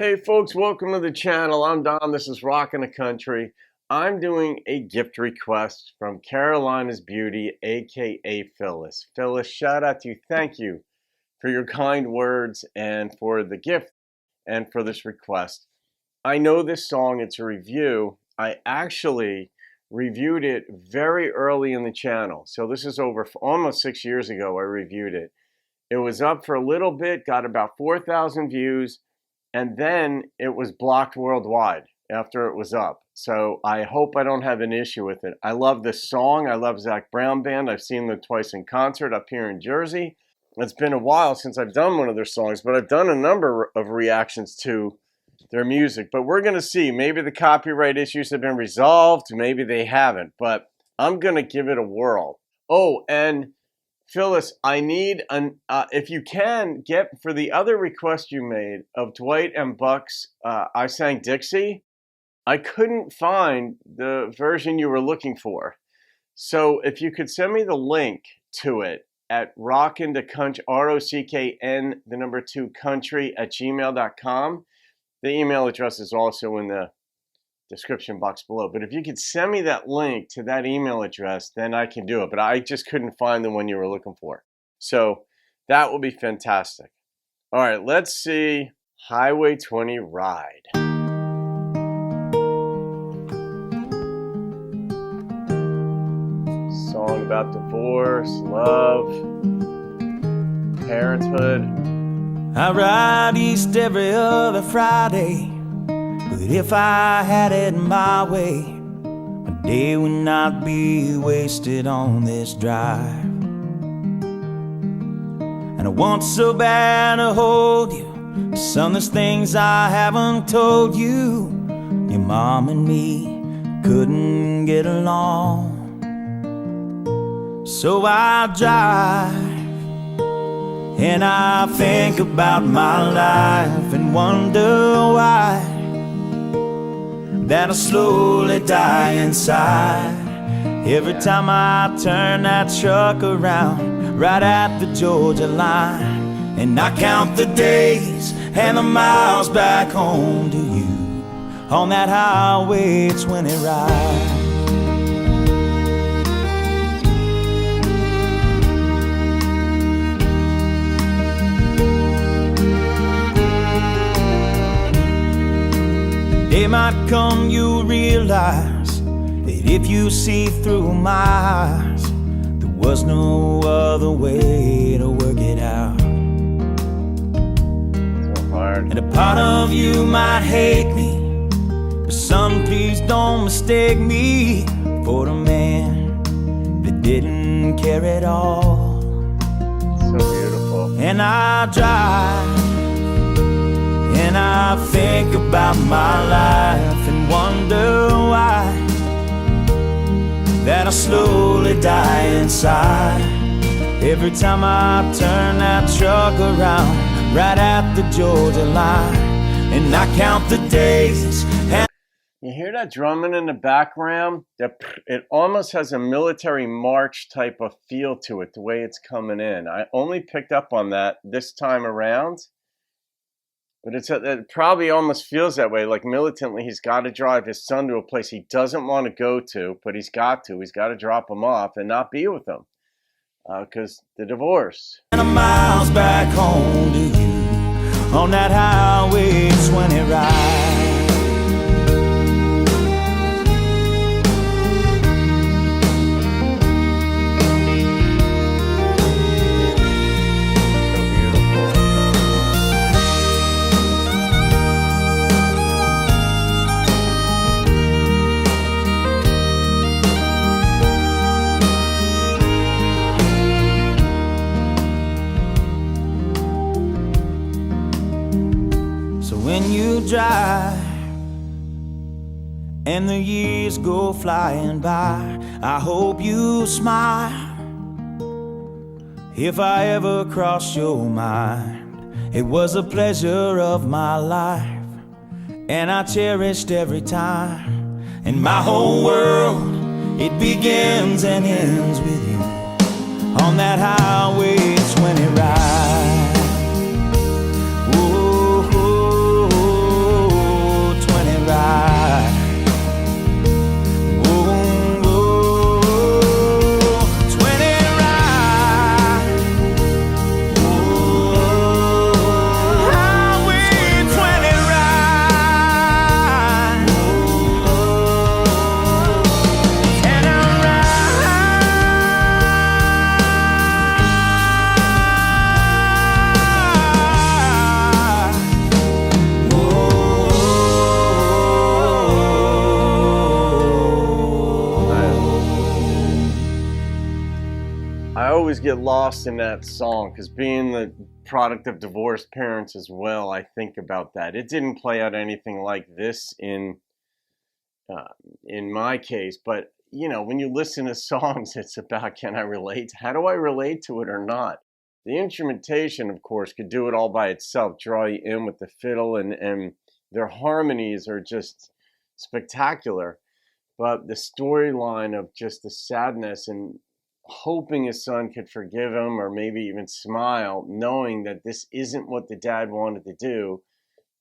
Hey folks, welcome to the channel. I'm Don, this is Rockin' the Country. I'm doing a gift request from Carolina's Beauty, aka Phyllis. Phyllis, shout out to you. Thank you for your kind words and for the gift and for this request. I know this song, it's a review. I actually reviewed it very early in the channel. So this is over almost 6 years ago I reviewed it. It was up for a little bit, got about 4,000 views. And then it was blocked worldwide after it was up. So I hope I don't have an issue with it. I love this song. I love Zach Brown Band. I've seen them twice in concert up here in Jersey. It's been a while since I've done one of their songs, but I've done a number of reactions to their music. But we're going to see. Maybe the copyright issues have been resolved. Maybe they haven't. But I'm going to give it a whirl. Oh, and Phyllis, I need if you can get for the other request you made of Dwight and Buck's I Sang Dixie, I couldn't find the version you were looking for. So if you could send me the link to it at rockin the country, ROCKN, the number 2 country @gmail.com. The email address is also in the description box below. But if you could send me that link to that email address, then I can do it. But I just couldn't find the one you were looking for. So that will be fantastic. All right, let's see Highway 20 Ride. Song about divorce, love, parenthood. I ride east every other Friday. But if I had it my way, my day would not be wasted on this drive. And I want so bad to hold you. Son, there's things I haven't told you. Your mom and me couldn't get along. So I drive and I think about my life and wonder why that I slowly die inside. Every time I turn that truck around right at the Georgia line, and I count the days and the miles back home to you on that Highway 20 ride. Day might come, you'll realize that if you see through my eyes, there was no other way to work it out. So hard. And a part of you might hate me, but son, please don't mistake me for the man that didn't care at all. So beautiful. And I drive and I think about my life and wonder why that I slowly die inside. Every time I turn that truck around right at the Georgia line, and I count the days. You hear that drumming in the background? It almost has a military march type of feel to it, the way it's coming in. I only picked up on that this time around. But it probably almost feels that way, like militantly he's got to drive his son to a place he doesn't want to go to, but he's got to. He's got to drop him off and not be with him because the divorce. And miles back home to you on that Highway 20 ride. When you drive and the years go flying by, I hope you smile. If I ever cross your mind, it was a pleasure of my life, and I cherished every time. And my whole world, it begins and ends with you on that Highway 20 ride. Oh, oh, always get lost in that song because being the product of divorced parents as well, I think about that. It didn't play out anything like this in my case, but you know, when you listen to songs, it's about, can I relate? How do I relate to it or not? The instrumentation, of course, could do it all by itself, draw you in with the fiddle, and their harmonies are just spectacular. But the storyline of just the sadness and hoping his son could forgive him or maybe even smile, knowing that this isn't what the dad wanted to do,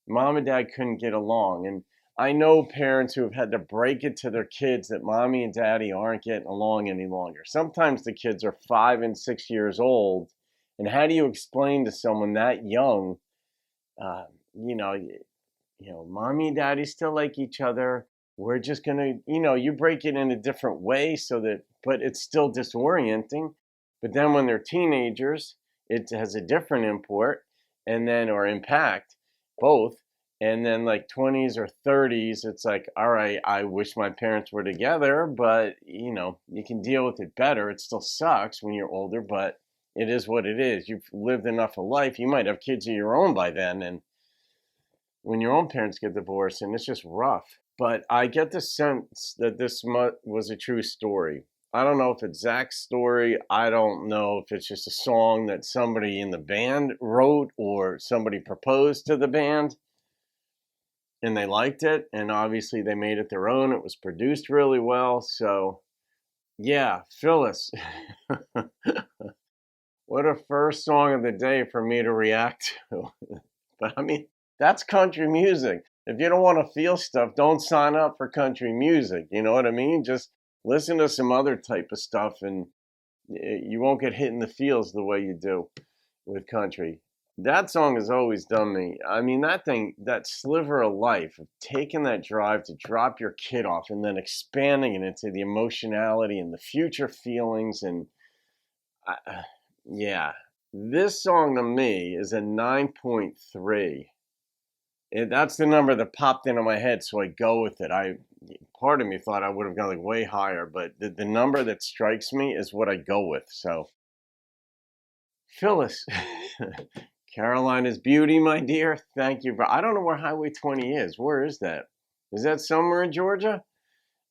mom and dad couldn't get along. And I know parents who have had to break it to their kids that mommy and daddy aren't getting along any longer. Sometimes the kids are 5 and 6 years old. And how do you explain to someone that young, uh, you know, mommy and daddy still like each other. We're just gonna, you break it in a different way so that, but it's still disorienting. But then when they're teenagers, it has a different import and then, or impact, both. And then like 20s or 30s, it's like, all right, I wish my parents were together, but you can deal with it better. It still sucks when you're older, but it is what it is. You've lived enough of life. You might have kids of your own by then, and when your own parents get divorced, and it's just rough. But I get the sense that this was a true story. I don't know if it's Zach's story. I don't know if it's just a song that somebody in the band wrote or somebody proposed to the band and they liked it. And obviously they made it their own. It was produced really well. So yeah, Phyllis, what a first song of the day for me to react to. But I mean, that's country music. If you don't want to feel stuff, don't sign up for country music. You know what I mean? Just listen to some other type of stuff and you won't get hit in the feels the way you do with country. That song has always done me. I mean, that sliver of life of taking that drive to drop your kid off and then expanding it into the emotionality and the future feelings. And yeah, this song to me is a 9.3. That's the number that popped into my head, so I go with it. Part of me thought I would have gone like way higher, but the number that strikes me is what I go with. So, Phyllis, Carolina's beauty, my dear. Thank you. I don't know where Highway 20 is. Where is that? Is that somewhere in Georgia?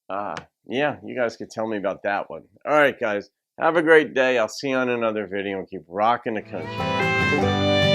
Uh, yeah, you guys could tell me about that one. All right, guys. Have a great day. I'll see you on another video and keep rocking the country.